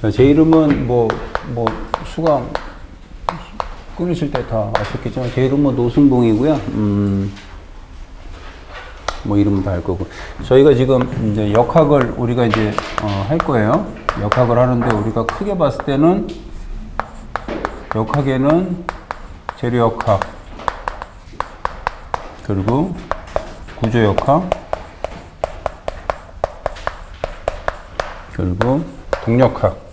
자, 제 이름은 수강 끊으실 때 다 아셨겠지만, 제 이름은 노승봉이고요. 이름은 다 알 거고. 저희가 지금 이제 역학을 우리가 이제, 할 거예요. 역학을 하는데, 우리가 크게 봤을 때는, 역학에는 재료역학, 그리고 구조역학, 그리고 동력학.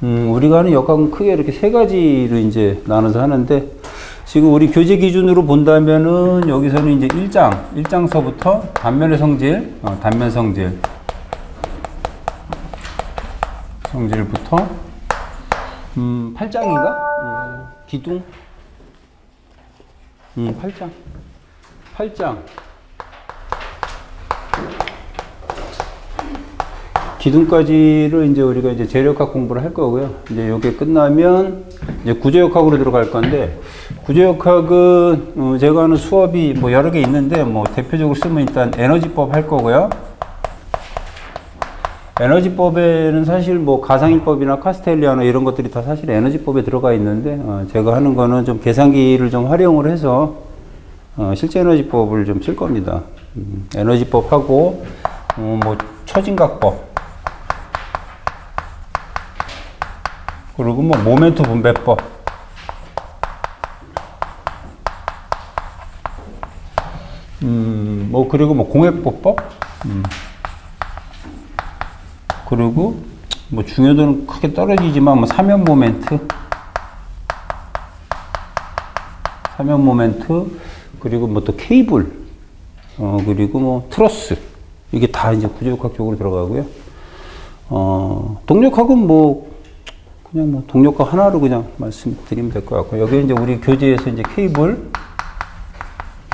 우리가 하는 역학은 크게 이렇게 세 가지로 이제 나눠서 하는데, 지금 우리 교재 기준으로 본다면은 여기서는 이제 1장서부터 단면의 성질, 단면 성질부터 8장인가? 기둥? 8장. 기둥까지를 이제 우리가 이제 재료역학 공부를 할 거고요. 이제 요게 끝나면 이제 구조역학으로 들어갈 건데, 구조역학은 제가 하는 수업이 여러 개 있는데, 대표적으로 쓰면 일단 에너지법 할 거고요. 에너지법에는 사실 가상일법이나 카스텔리아나 이런 것들이 다 사실 에너지법에 들어가 있는데, 제가 하는 거는 좀 계산기를 좀 활용을 해서 실제 에너지법을 좀 쓸 겁니다. 에너지법하고 초진각법, 그리고 모멘트 분배법, 그리고 공획보법, 그리고 중요도는 크게 떨어지지만 사면 모멘트, 그리고 또 케이블, 그리고 트러스, 이게 다 이제 구조역학 쪽으로 들어가고요. 동력학은 그냥 동력학 하나로 그냥 말씀드리면 될 것 같고, 여기 이제 우리 교재에서 이제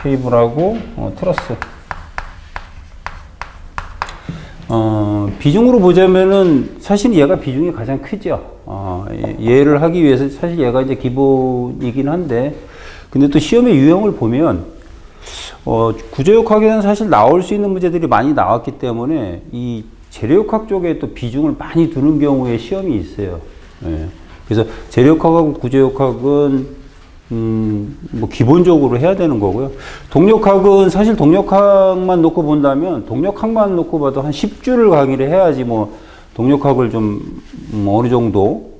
케이블하고 트러스. 비중으로 보자면은 사실 얘가 비중이 가장 크죠. 얘를 하기 위해서 사실 얘가 이제 기본이긴 한데, 근데 또 시험의 유형을 보면 구조역학에는 사실 나올 수 있는 문제들이 많이 나왔기 때문에 이 재료역학 쪽에 또 비중을 많이 두는 경우에 시험이 있어요. 예. 그래서 재료역학하고 구조역학은 기본적으로 해야 되는 거고요. 동력학은 사실 동력학만 놓고 본다면, 동력학만 놓고 봐도 한 10주를 강의를 해야지 동력학을 좀 어느 정도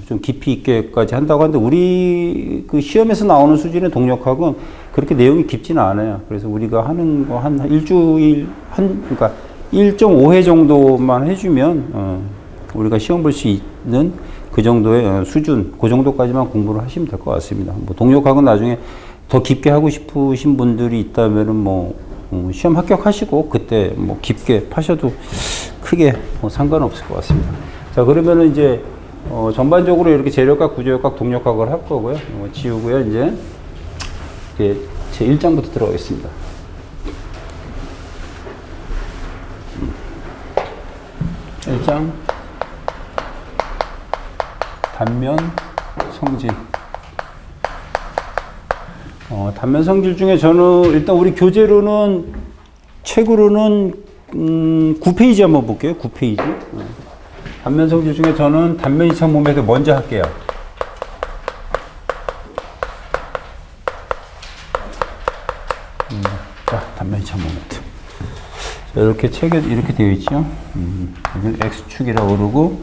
좀 깊이 있게까지 한다고 하는데, 우리 그 시험에서 나오는 수준의 동력학은 그렇게 내용이 깊지는 않아요. 그래서 우리가 하는 거 한 일주일, 그러니까 1.5회 정도만 해주면 우리가 시험 볼 수 있는 그 정도의 수준, 그 정도까지만 공부를 하시면 될 것 같습니다. 동력학은 나중에 더 깊게 하고 싶으신 분들이 있다면은 시험 합격하시고 그때 깊게 파셔도 크게 상관없을 것 같습니다. 자, 그러면은 이제 전반적으로 이렇게 재료역학, 구조역학, 동력학을 할 거고요. 지우고요. 이제 제 1장부터 들어가겠습니다. 1장 단면 성질. 단면 성질 중에 저는 일단 우리 교재로는, 책으로는 9페이지 한번 볼게요. 9페이지. 단면 성질 중에 저는 단면 이착 모멘트 먼저 할게요. 자, 단면 이착 모멘트. 자, 이렇게 책에 이렇게 되어 있죠. 여기는 X축이라고 그러고,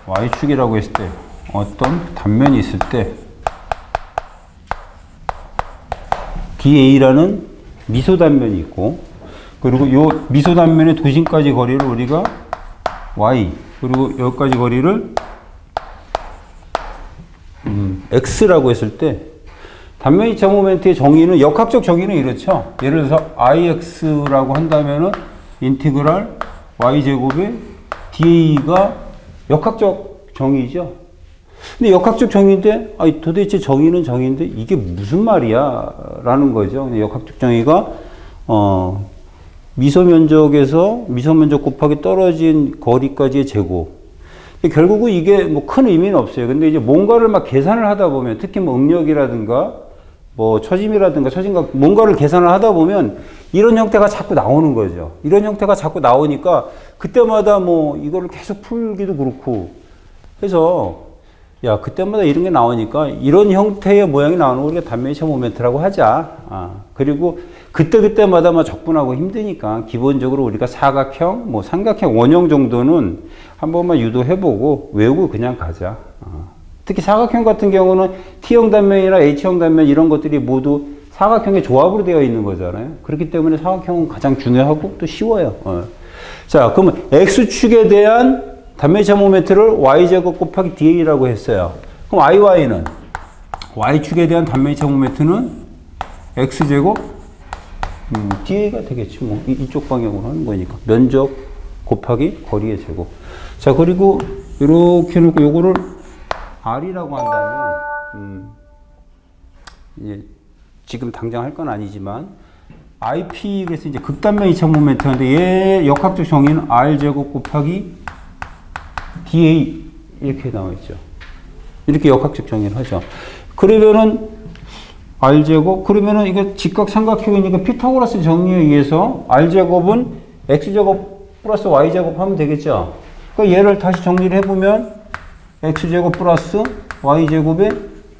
Y축이라고 했을 때 어떤 단면이 있을 때 DA라는 미소 단면이 있고, 그리고 요 미소 단면의 도심까지 거리를 우리가 Y, 그리고 여기까지 거리를 X라고 했을 때, 단면 이착 모멘트의 정의는, 역학적 정의는 이렇죠. 예를 들어서 IX라고 한다면은 인티그랄 Y제곱의 DA가 역학적 정의죠. 근데 역학적 정의인데, 도대체 정의는 정의인데 이게 무슨 말이야? 라는 거죠. 역학적 정의가, 미소면적에서 미소면적 곱하기 떨어진 거리까지의 제곱. 결국은 이게 큰 의미는 없어요. 근데 이제 뭔가를 계산을 하다 보면, 특히 응력이라든가, 뭐 처짐이라든가 처짐각 뭔가를 계산을 하다 보면 이런 형태가 자꾸 나오는 거죠. 이런 형태가 자꾸 나오니까 그때마다 뭐 이거를 계속 풀기도 그렇고 해서 야 그때마다 이런 게 나오니까 이런 형태의 모양이 나오는 거 우리가 단면이차 모멘트라고 하자. 그리고 그때마다 막 적분하고 힘드니까 기본적으로 우리가 사각형, 뭐 삼각형, 원형 정도는 한 번만 유도해보고 외우고 그냥 가자. 특히 사각형 같은 경우는 T형 단면이나 H형 단면 이런 것들이 모두 사각형의 조합으로 되어 있는 거잖아요. 그렇기 때문에 사각형은 가장 중요하고 또 쉬워요. 자, 그러면 X축에 대한 단면이차 모멘트를 Y제곱 곱하기 DA라고 했어요. 그럼 IY는? Y축에 대한 단면이차 모멘트는 X제곱 DA가 되겠지. 뭐 이쪽 방향으로 하는 거니까. 면적 곱하기 거리의 제곱. 자, 그리고 이렇게 해놓고 요거를 R이라고 한다면 이제 지금 당장 할 건 아니지만 IP 그래서 이제 극단면 이차 모멘트인데 얘 역학적 정의는 R제곱 곱하기 DA 이렇게 나와 있죠. 이렇게 역학적 정의를 하죠. 그러면은 R제곱 그러면은 이거 직각삼각형이니까 피타고라스 정리에 의해서 R제곱은 X제곱 플러스 Y제곱 하면 되겠죠. 그러니까 얘를 다시 정리를 해보면 X제곱 플러스 Y제곱의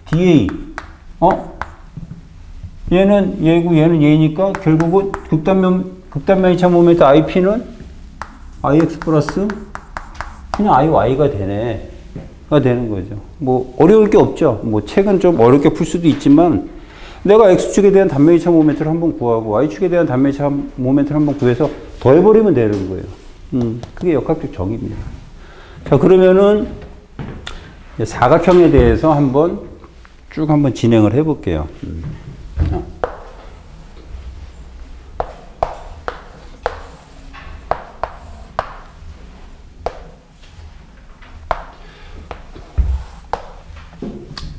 DA 얘는 얘고 얘는 얘니까 결국은 극단면 이차 모멘트 IP는 IX 플러스 그냥 IY가 되는 거죠. 뭐 어려울 게 없죠. 뭐 책은 좀 어렵게 풀 수도 있지만 내가 X축에 대한 단면 이차 모멘트를 한번 구하고 Y축에 대한 단면 이차 모멘트를 한번 구해서 더해버리면 되는 거예요. 그게 역학적 정의입니다. 자, 그러면은 사각형에 대해서 한번 쭉 한번 진행을 해볼게요.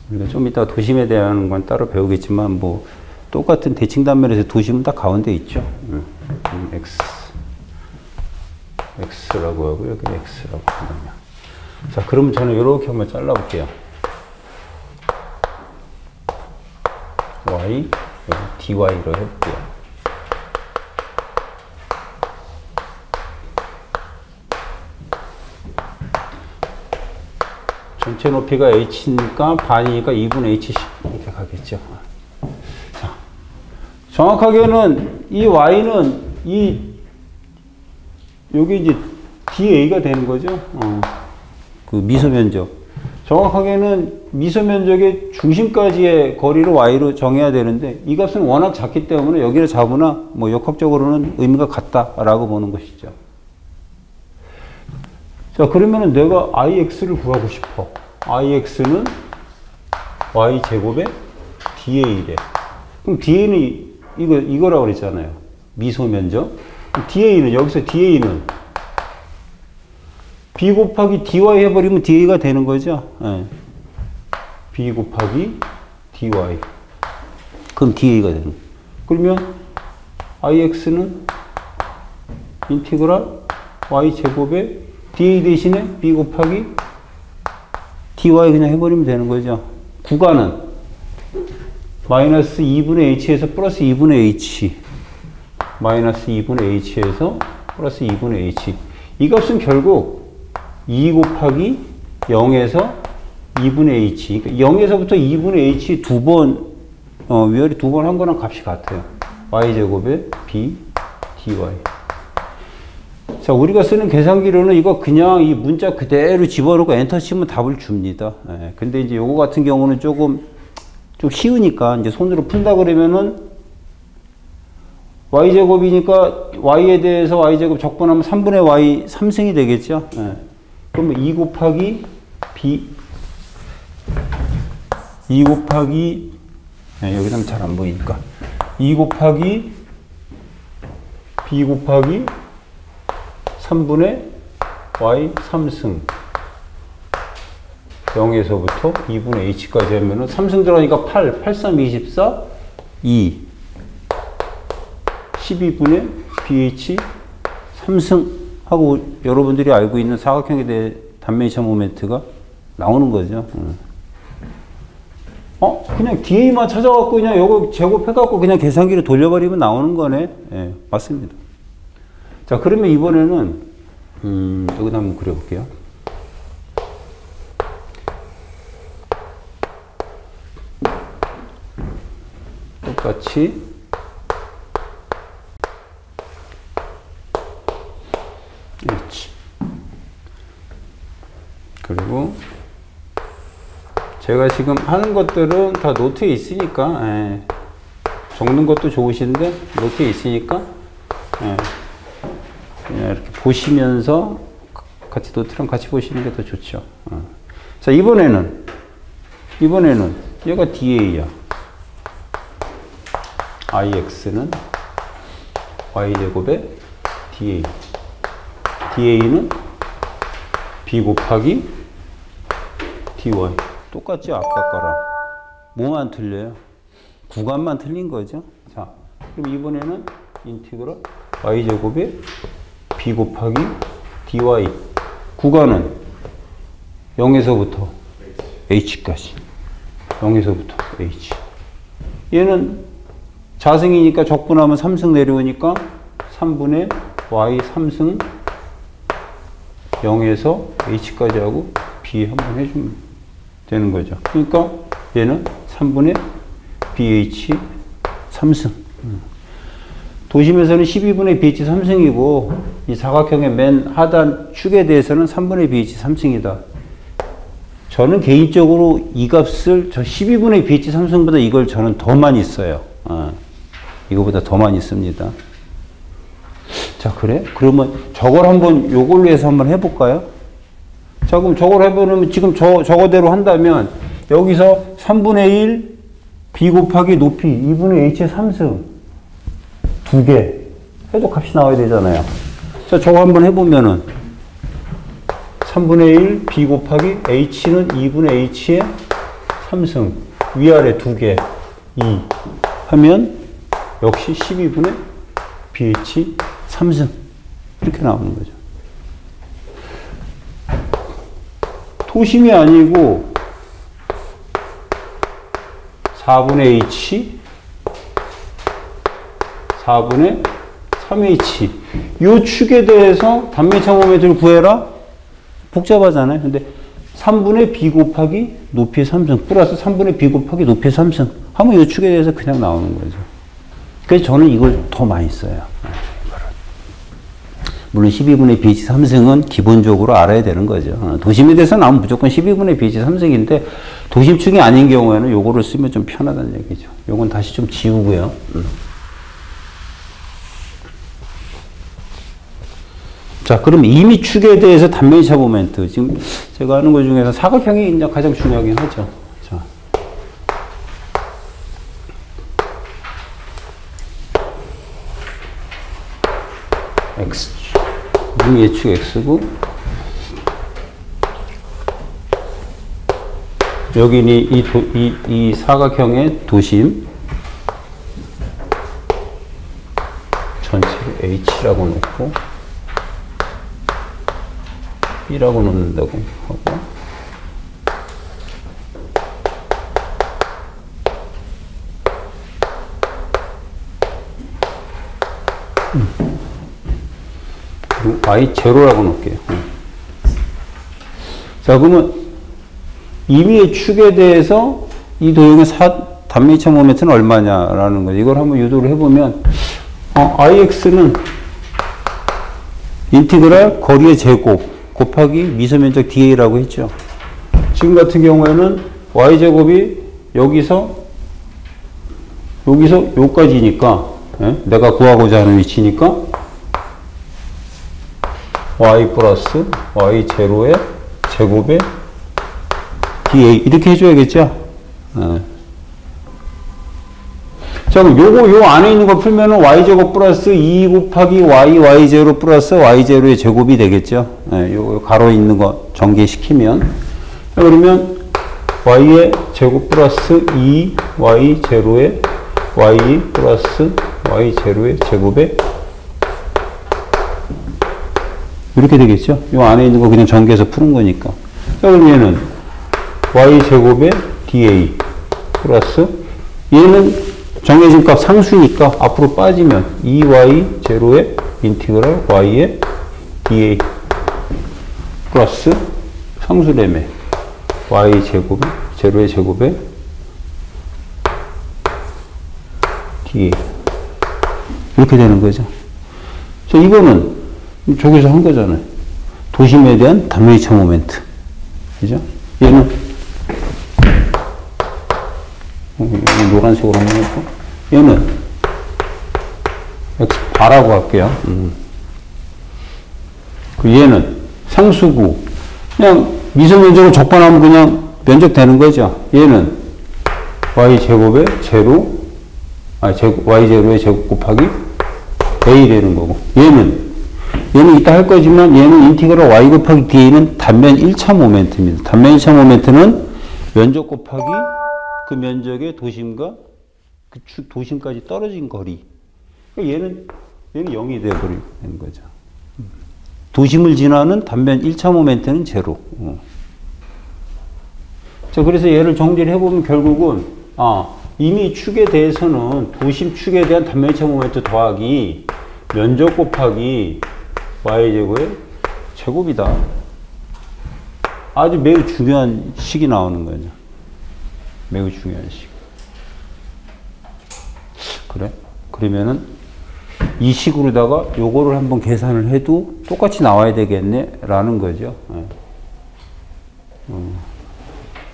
우리가 좀 이따 도심에 대한 건 따로 배우겠지만 뭐 똑같은 대칭 단면에서 도심은 다 가운데 있죠. X라고 하고 여기 X라고 한다면. 자, 그러면 저는 이렇게 한번 잘라볼게요. Y, 여기 DY로 해볼게요. 전체 높이가 H니까 반이니까 2분의 H씩 이렇게 가겠죠. 자, 정확하게는 이 Y는 여기 이제 DA가 되는 거죠. 그 미소 면적. 정확하게는 미소 면적의 중심까지의 거리를 Y로 정해야 되는데 이 값은 워낙 작기 때문에 여기를 잡으나 뭐 역학적으로는 의미가 같다라고 보는 것이죠. 자, 그러면은 내가 IX를 구하고 싶어. IX는 Y제곱의 DA래. 그럼 DA는 이거라고 그랬잖아요. 미소 면적. DA는, 여기서 DA는 B 곱하기 DY 해버리면 DA가 되는 거죠. 네. B 곱하기 DY. 그럼 DA가 되는 거예요. 그러면 IX는 인티그랄 Y제곱의 DA 대신에 B 곱하기 DY 그냥 해버리면 되는 거죠. 구간은 마이너스 2분의 H에서 플러스 2분의 H. 마이너스 2분의 H에서 플러스 2분의 H. 이 값은 결국 2 곱하기 0에서 2분의 H. 그러니까 0에서부터 2분의 H 두 번, 위열이 두 번 한 거랑 값이 같아요. Y제곱의 B, DY. 자, 우리가 쓰는 계산기로는 이거 그냥 이 문자 그대로 집어넣고 엔터 치면 답을 줍니다. 예, 근데 이제 요거 같은 경우는 좀 쉬우니까 이제 손으로 푼다 그러면은 Y제곱이니까 Y에 대해서 Y제곱 적분하면 3분의 Y 3승이 되겠죠. 예. 그러면 2 곱하기 B 2 곱하기 여기서는 잘 안 보이니까 2 곱하기 B 곱하기 3분의 Y 3승 0에서부터 2분의 H까지 하면은 3승 들어가니까 8, 8, 3, 24, 2 12분의 BH 3승 하고 여러분들이 알고 있는 사각형에 대해 단면이차 모멘트가 나오는 거죠. 그냥 DA만 찾아갖고 그냥 요거 제곱해갖고 그냥 계산기를 돌려버리면 나오는 거네. 예, 맞습니다. 자, 그러면 이번에는, 여기다 한번 그려볼게요. 똑같이 H. 그리고 제가 지금 하는 것들은 다 노트에 있으니까, 적는 것도 좋으신데 노트에 있으니까 그냥 이렇게 보시면서 같이 노트랑 같이 보시는 게 더 좋죠. 자, 이번에는 얘가 DA야. IX는 Y제곱의 DA. DA는 B 곱하기 DY. 똑같죠? 아까 거랑. 뭐만 틀려요? 구간만 틀린 거죠? 자, 그럼 이번에는 인티그럴 Y제곱의 B 곱하기 DY. 구간은 0에서부터 H까지. 0에서부터 H. 얘는 자승이니까 적분하면 3승 내려오니까 3분의 Y 3승 0에서 H까지 하고 B 한번 해주면 되는 거죠. 그러니까 얘는 3분의 BH 3승. 도심에서는 12분의 BH 3승이고 이 사각형의 맨 하단 축에 대해서는 3분의 BH 3승이다. 저는 개인적으로 이 값을 저 12분의 BH 3승보다 이걸 저는 더 많이 써요. 이거보다 더 많이 씁니다. 자, 그래? 그러면 저걸 한번 요걸로 해서 한번 해볼까요? 자, 그럼 저걸 해보면 지금 저거대로 한다면 여기서 3분의 1 B 곱하기 높이 2분의 H의 3승 2개 해도 값이 나와야 되잖아요. 자, 저거 한번 해보면은 3분의 1 B 곱하기 H는 2분의 H의 3승 위아래 2개 2 하면 역시 12분의 BH 3승 이렇게 나오는 거죠. 토심이 아니고 4분의 H 4분의 3H 요 축에 대해서 단면차 모멘트를 구해라? 복잡하잖아요. 근데 3분의 B 곱하기 높이의 3승 플러스 3분의 B 곱하기 높이의 3승 하면 요 축에 대해서 그냥 나오는 거죠. 그래서 저는 이걸 더 많이 써요. 물론 12분의 BH 3승은 기본적으로 알아야 되는 거죠. 도심에 대해서 나오면 무조건 12분의 BH 3승인데 도심축이 아닌 경우에는 요거를 쓰면 좀 편하다는 얘기죠. 요건 다시 좀 지우고요. 자, 그럼 이미 축에 대해서 단면차 모멘트. 지금 제가 하는 것 중에서 사각형이 이제 가장 중요하긴 하죠. 자. X. 이미 예축 X고, 여기는 이 사각형의 도심. 전체를 H라고 놓고, B라고 놓는다고 하고, 그리고 Y0라고 놓을게요. 자, 그러면 임의의 축에 대해서 이 도형의 단면차 모멘트는 얼마냐라는 거죠. 이걸 한번 유도를 해보면, IX는 인티그랄 거리의 제곱 곱하기 미소면적 DA라고 했죠. 지금 같은 경우에는 Y제곱이 여기서 요까지니까, 내가 구하고자 하는 위치니까 Y 플러스 Y0의 제곱에 DA 이렇게 해줘야겠죠. 자, 그럼 요 안에 있는 거 풀면은 Y제곱 플러스 2 곱하기 Y0 플러스 Y0의 제곱이 되겠죠. 요 가로 있는 거 전개시키면. 그러면 Y의 제곱 플러스 2 Y0의 Y 플러스 Y0의 제곱에 이렇게 되겠죠. 요 안에 있는 거 그냥 전개해서 푸는 거니까. 자, 그럼 얘는 Y제곱의 DA 플러스 얘는 정해진 값 상수니까 앞으로 빠지면 2y 제로의 인티그랄 y의 dA 플러스 상수래며 y 제곱에 제로의 제곱에 dA 이렇게 되는 거죠. 자, 이거는 저기서 한 거잖아요. 도심에 대한 단면이차 모멘트. 그죠? 얘는 노란색으로 한번 해볼까? 얘는 x 바라고 할게요. 그 얘는 상수고 그냥 미성면적을 적분하면 그냥 면적 되는 거죠. 얘는 y 제곱에 제로 y 제로의 제곱 곱하기 a 되는 거고 얘는 이따 할 거지만 얘는 인티그랄 y 곱하기 dA는 단면 1차 모멘트입니다. 단면 1차 모멘트는 면적 곱하기 그 면적의 도심과 그 도심까지 떨어진 거리. 그러니까 얘는 0이 되어버리는 거죠. 도심을 지나는 단면 1차 모멘트는 제로. 자, 그래서 얘를 정리를 해보면 결국은, 이미 축에 대해서는 도심 축에 대한 단면 1차 모멘트 더하기 면적 곱하기 y제곱의 제곱이다. 아주 매우 중요한 식이 나오는 거죠. 매우 중요한 식. 그래? 그러면은 이 식으로다가 요거를 한번 계산을 해도 똑같이 나와야 되겠네 라는 거죠.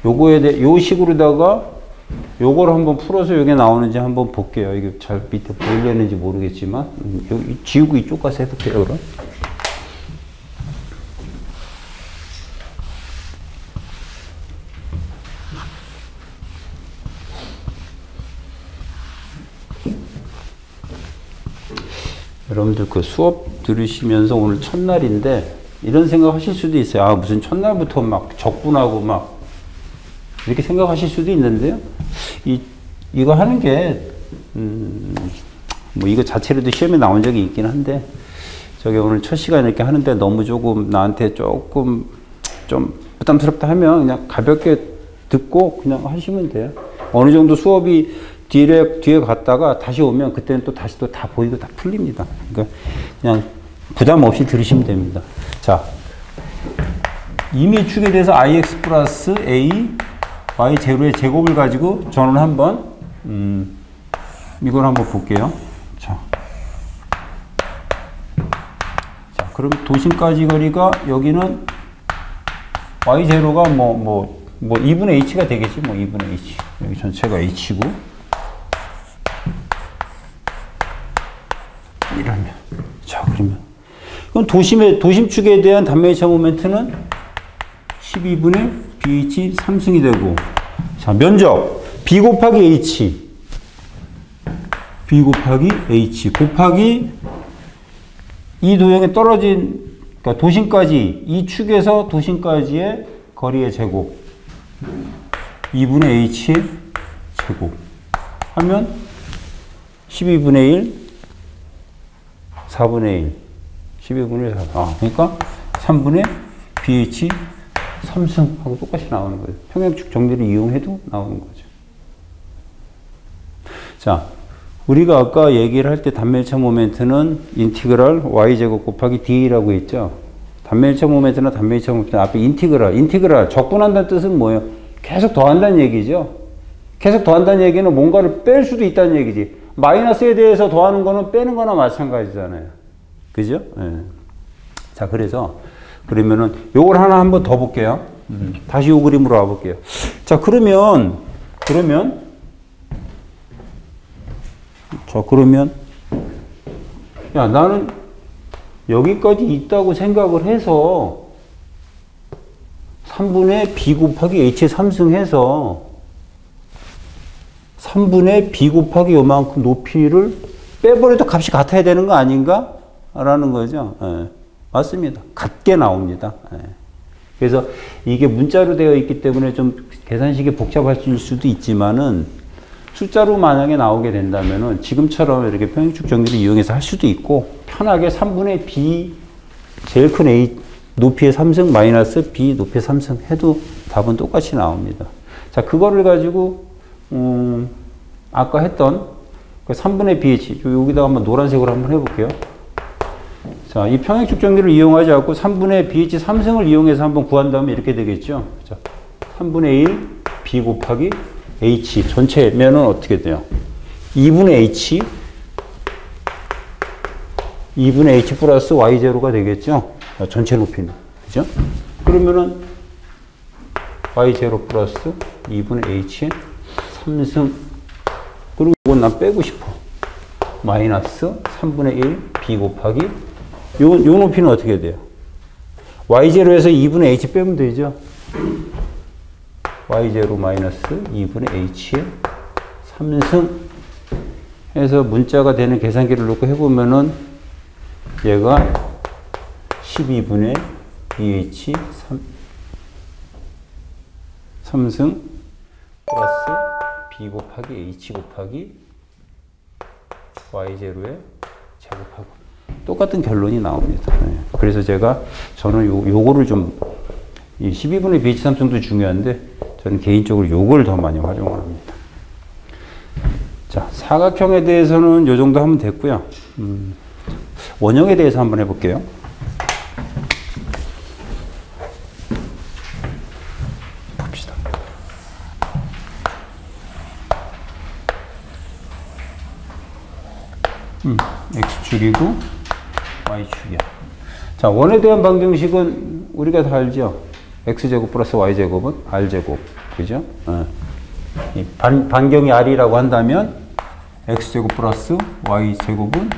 요 식으로다가 요거를 한번 풀어서 요게 나오는지 한번 볼게요. 이게 잘 밑에 보이려는지 모르겠지만 여기 지우고 이쪽 가서 해볼게요. 그럼. 여러분들 그 수업 들으시면서 오늘 첫날인데 이런 생각 하실 수도 있어요. 무슨 첫날부터 막 적분하고 막 이렇게 생각하실 수도 있는데요. 이거 하는 게, 뭐 이거 자체로도 시험에 나온 적이 있긴 한데, 저게 오늘 첫 시간 이렇게 하는데 너무 조금 나한테 조금 좀 부담스럽다 하면 그냥 가볍게 듣고 그냥 하시면 돼요. 어느 정도 수업이 뒤에 갔다가 다시 오면 그때는 또 다시 또 다 보이고 다 풀립니다. 그러니까 그냥 부담 없이 들으시면 됩니다. 자, 이미 축에 대해서 ix 플러스 a y 제로의 제곱을 가지고 저는 한번 이걸 한번 볼게요. 자, 그럼 도심까지 거리가 여기는 y 제로가 뭐 2분의 h가 되겠지. 뭐 2분의 h. 여기 전체가 h고 이러면 자, 그럼 도심축에 대한 단면이차 모멘트는 12분의 bh 3승이 되고, 자, 면적 b 곱하기 h 곱하기 이 도형에 떨어진, 그러니까 도심까지 이 축에서 도심까지의 거리의 제곱 2분의 h의 제곱 하면 12분의 1 4분의 1 12분의 4 그러니까 3분의 bh 3승하고 똑같이 나오는 거예요. 평행축 정리를 이용해도 나오는 거죠. 자, 우리가 아까 얘기를 할 때 단면일차 모멘트는 인티그랄 y제곱 곱하기 da라고 했죠. 단면일차 모멘트나 단면일차 모멘트 앞에 인티그랄 적분한다는 뜻은 뭐예요? 계속 더한다는 얘기죠. 계속 더한다는 얘기는 뭔가를 뺄 수도 있다는 얘기지. 마이너스에 대해서 더하는 거는 빼는 거나 마찬가지잖아요. 그죠? 네. 자, 그러면은 요걸 하나 한번 더 볼게요. 다시 요 그림으로 와볼게요. 자, 그러면 야, 나는 여기까지 있다고 생각을 해서 3분의 b 곱하기 h의 3승 해서 3분의 b 곱하기 요만큼 높이를 빼버려도 값이 같아야 되는 거 아닌가? 라는 거죠. 예. 맞습니다. 같게 나옵니다. 예. 그래서 이게 문자로 되어 있기 때문에 좀 계산식이 복잡하실 수도 있지만은 숫자로 만약에 나오게 된다면은 지금처럼 이렇게 평행축 정리를 이용해서 할 수도 있고, 편하게 3분의 b 제일 큰 a 높이의 3승 마이너스 b 높이의 3승 해도 답은 똑같이 나옵니다. 자, 그거를 가지고 아까 했던 그 3분의 BH, 여기다가 한번 노란색으로 한번 해볼게요. 자, 이 평행축 정리를 이용하지 않고 3분의 BH 3승을 이용해서 한번 구한다면 이렇게 되겠죠. 자, 3분의 1 B 곱하기 H 전체면은 어떻게 돼요? 2분의 H 플러스 Y0가 되겠죠. 전체 높이는. 그죠? 그러면은 Y0 플러스 2분의 H의 3승. 그리고 이건 난 빼고 싶어. 마이너스 3분의 1 B 곱하기 요 높이는 어떻게 돼요? Y0에서 2분의 H 빼면 되죠. Y0 마이너스 2분의 H의 3승 해서 문자가 되는 계산기를 놓고 해보면은 얘가 12분의 BH 3승 플러스 B 곱하기 H 곱하기 Y0의 제곱하고 똑같은 결론이 나옵니다. 네. 그래서 저는 요거를 좀, 이 12분의 BH 3승도 중요한데, 저는 개인적으로 요걸 더 많이 활용을 합니다. 자, 사각형에 대해서는 요 정도 하면 됐고요. 원형에 대해서 한번 해볼게요. 봅시다. X축이고 Y축이야. 자, 원에 대한 방정식은 우리가 다 알죠? X제곱 플러스 Y제곱은 R제곱. 그죠? 이 반경이 R이라고 한다면 X제곱 플러스 Y제곱은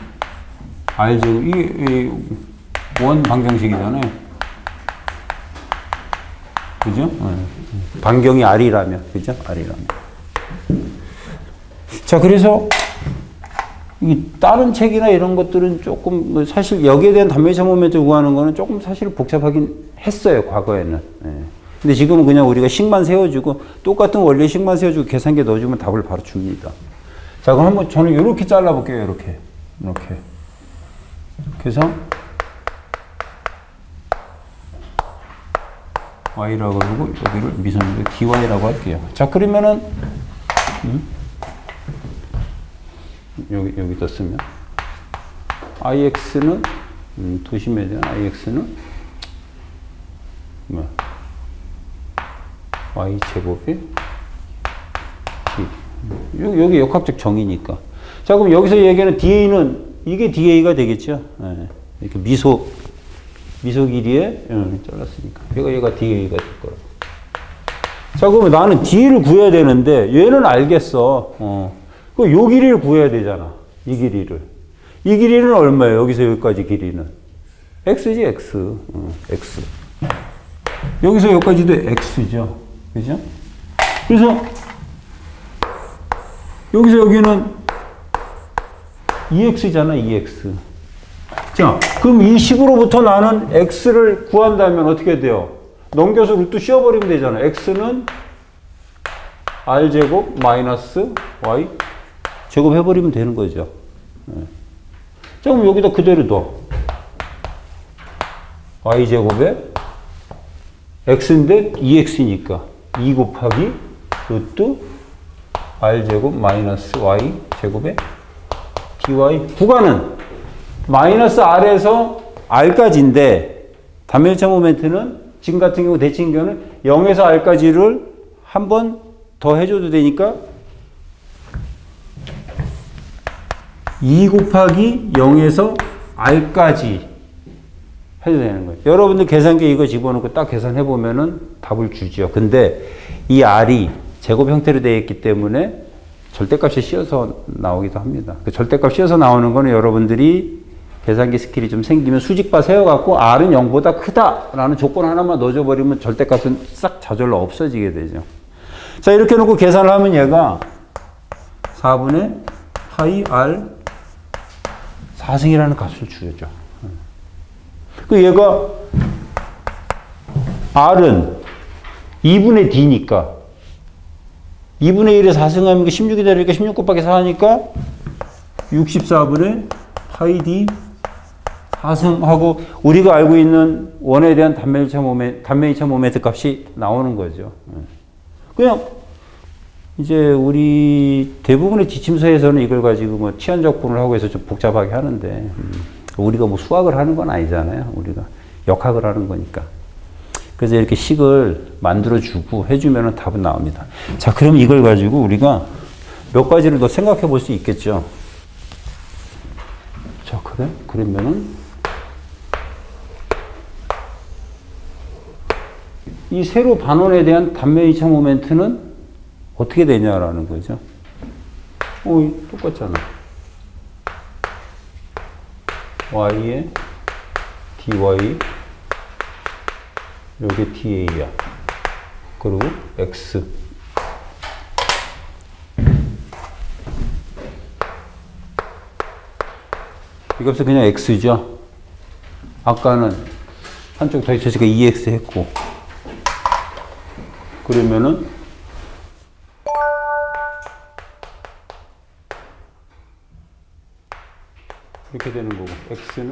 R제곱. 이 원 방정식이잖아요. 그죠? 반경이 R이라면. 그죠? R이라면. 자, 그래서 이 다른 책이나 이런 것들은 조금 사실 여기에 대한 단면차 모멘트 구하는 거는 조금 사실 복잡하긴 했어요, 과거에는. 예. 근데 지금은 그냥 우리가 식만 세워주고 똑같은 원리 식만 세워주고 계산기에 넣어주면 답을 바로 줍니다. 자, 그럼 한번 저는 이렇게 잘라볼게요. 이렇게 그래서 y라고 그러고 여기를 미선으로 dy라고 할게요. 자, 그러면은 여기다 쓰면 ix는 도심에 대한 ix는 뭐야? y 제곱에 여기 역학적 정의니까. 자, 그럼 여기서 얘기하는 da는 이게 da가 되겠죠. 네. 이렇게 미소 길이에 잘랐으니까 얘가 da가 될 거라고. 자, 그러면 나는 d를 구해야 되는데 얘는 알겠어. 그 요 길이를 구해야 되잖아. 이 길이를. 이 길이는 얼마예요? 여기서 여기까지 길이는. x지, x. x. 여기서 여기까지도 x죠. 그죠? 그래서 여기서 여기는 2x잖아, 2x. 자, 그럼 이 식으로부터 나는 x를 구한다면 어떻게 돼요? 넘겨서 루트 씌워버리면 되잖아. x는 r제곱 마이너스 y 제곱해버리면 되는 거죠. 자, 그럼 여기다 그대로 둬. y제곱에 x인데 2x니까 2 곱하기 루트 r제곱 마이너스 y 제곱에 dy. 구간은 마이너스 r에서 r까지인데 단면차 모멘트는 지금 같은 경우 대칭 경우는 0에서 r까지를 한 번 더 해줘도 되니까 2 곱하기 0에서 r까지 해도 되는 거예요. 여러분들 계산기에 이거 집어넣고 딱 계산해보면은 답을 주죠. 근데 이 r이 제곱 형태로 되어 있기 때문에 절대값이 씌어서 나오기도 합니다. 그 절대값 씌어서 나오는 거는 여러분들이 계산기 스킬이 좀 생기면 수직바 세워갖고 r은 0보다 크다라는 조건 하나만 넣어줘버리면 절대값은 싹 저절로 없어지게 되죠. 자, 이렇게 놓고 계산을 하면 얘가 4분의 파이 r 4승이라는 값을 주죠. 그 얘가 r은 2분의 d니까 2분의 1에 4승하면 16이 되니까 16 곱하기 4니까 64분의 파이 d 4승하고 우리가 알고 있는 원에 대한 단면이차 모멘트 값이 나오는 거죠. 그냥 이제 우리 대부분의 지침서에서는 이걸 가지고 뭐 치환적분을 하고 해서 좀 복잡하게 하는데, 우리가 뭐 수학을 하는 건 아니잖아요. 우리가 역학을 하는 거니까. 그래서 이렇게 식을 만들어주고 해주면 답은 나옵니다. 자, 그럼 이걸 가지고 우리가 몇 가지를 더 생각해 볼 수 있겠죠. 자, 그래? 그러면은 이 세로 반원에 대한 단면 이차 모멘트는 어떻게 되냐라는 거죠. 똑같잖아. y에 dy, 요게 da야. 그리고 x. 이 값은 그냥 x죠. 아까는 한쪽 더 있으니까 2x 했고. 그러면은 이렇게 되는 거고, x는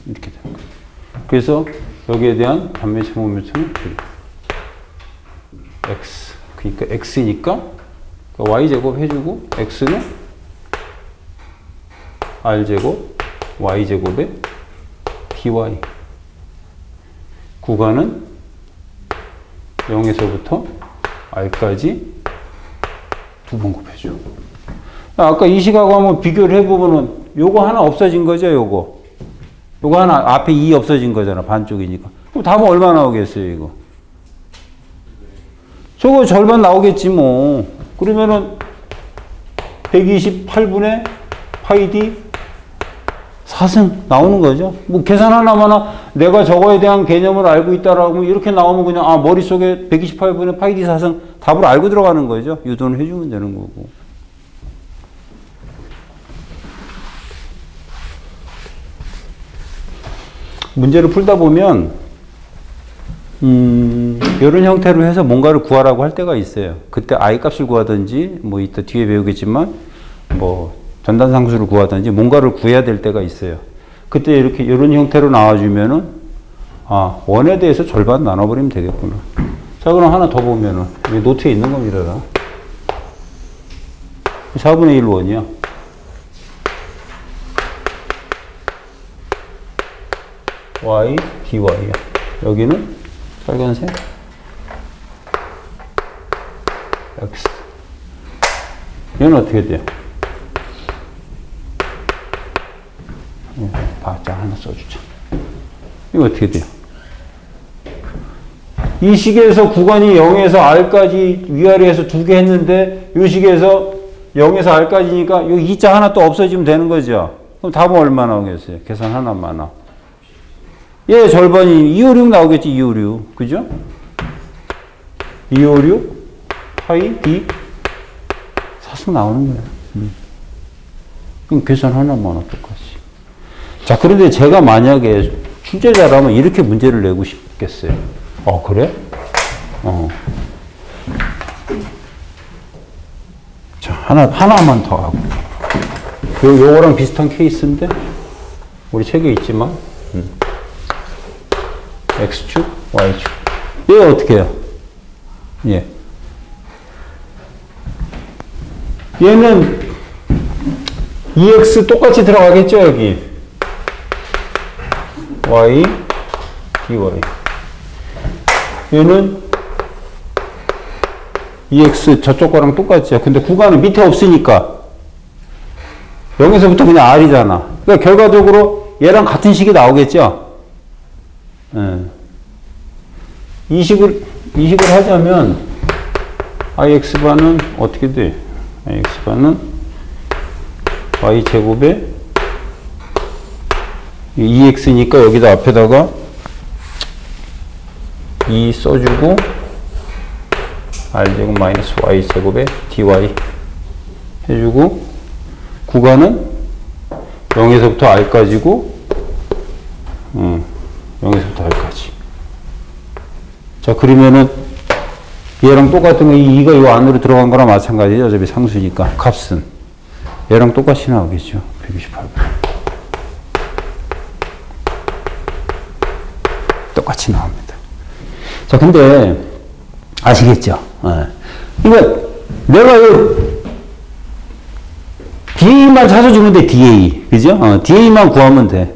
이렇게 되는 거예요. 그래서 여기에 대한 단면이차 모멘트는 x. 그러니까 x니까 y제곱 해주고, x는 r제곱 y제곱에 dy. 구간은 0에서부터 r까지 두 번 곱해줘. 아까 이 식하고 한번 비교를 해보면은 요거 하나 없어진 거죠, 요거. 요거 하나 앞에 2 없어진 거잖아, 반쪽이니까. 그럼 답은 얼마 나오겠어요, 이거? 저거 절반 나오겠지, 뭐. 그러면은 128분의 파이 d 4승 나오는 거죠. 뭐 계산 하나마나 내가 저거에 대한 개념을 알고 있다라고 이렇게 나오면 그냥 머릿속에 128분의 파이 d 4승 답을 알고 들어가는 거죠. 유도는 해주면 되는 거고. 문제를 풀다 보면 이런 형태로 해서 뭔가를 구하라고 할 때가 있어요. 그때 i 값을 구하든지 뭐 이따 뒤에 배우겠지만 뭐 전단상수를 구하든지 뭔가를 구해야 될 때가 있어요. 그때 이렇게 이런 형태로 나와주면은 원에 대해서 절반 나눠버리면 되겠구나. 자, 그럼 하나 더 보면은 노트에 있는 겁니다. 4분의 1 원이야. y dy야. 여기는 빨간색 x. 얘는 어떻게 돼요? 자, 하나 써주자. 이거 어떻게 돼요? 이 식에서 구간이 0에서 r까지 위아래에서 두 개 했는데 이 식에서 0에서 r까지니까 이 2자 하나 또 없어지면 되는 거죠. 그럼 답은 얼마 나오겠어요? 계산 하나만. 얘 절반이 256 나오겠지. 256. 그죠? 256 파이 d 4승 나오는 거예요. 그럼 계산 하나만 똑같이. 자, 그런데 제가 만약에 출제자라면 이렇게 문제를 내고 싶겠어요. 그래? 자, 하나만 더 하고. 요거랑 비슷한 케이스인데, 우리 책에 있지만, X축, Y축. 얘 어떻게 해요? 예. 얘는 2X 똑같이 들어가겠죠, 여기. Y, dy. 얘는 2x 저쪽 거랑 똑같죠. 근데 구간은 밑에 없으니까 0에서부터 그냥 r이잖아. 그러니까 결과적으로 얘랑 같은 식이 나오겠죠. 이식을 하자면 ix반은 어떻게 돼? ix반은 y제곱에 2x니까 여기다 앞에다가 2 써주고 r제곱 마이너스 y제곱에 dy 해주고 구간은 0에서부터 r까지고 0에서부터 r까지. 자, 그러면은 얘랑 똑같은 거, 이 2가 이 안으로 들어간 거랑 마찬가지죠. 어차피 상수니까. 값은 얘랑 똑같이 나오겠죠. 128번. 똑같이 나옵니다. 자, 근데 아시겠죠? 그러니까 내가 DA만 찾아주면 돼, DA. 그죠? DA만 구하면 돼.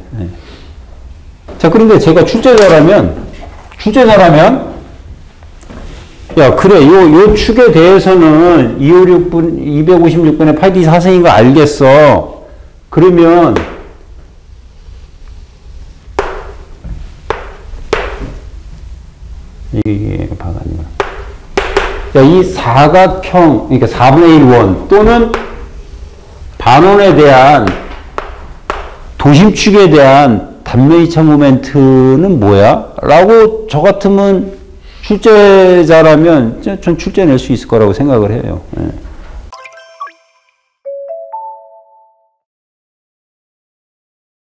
자, 그런데 제가 출제자라면, 야, 그래, 요 축에 대해서는 256분의 8D 사승인 거 알겠어. 그러면, 이게 바가니가. 야, 이 사각형, 그러니까 4분의 1 원 또는 반원에 대한 도심축에 대한 단면이차 모멘트는 뭐야? 라고 저 같으면 출제자라면 전 출제 낼 수 있을 거라고 생각을 해요. 예.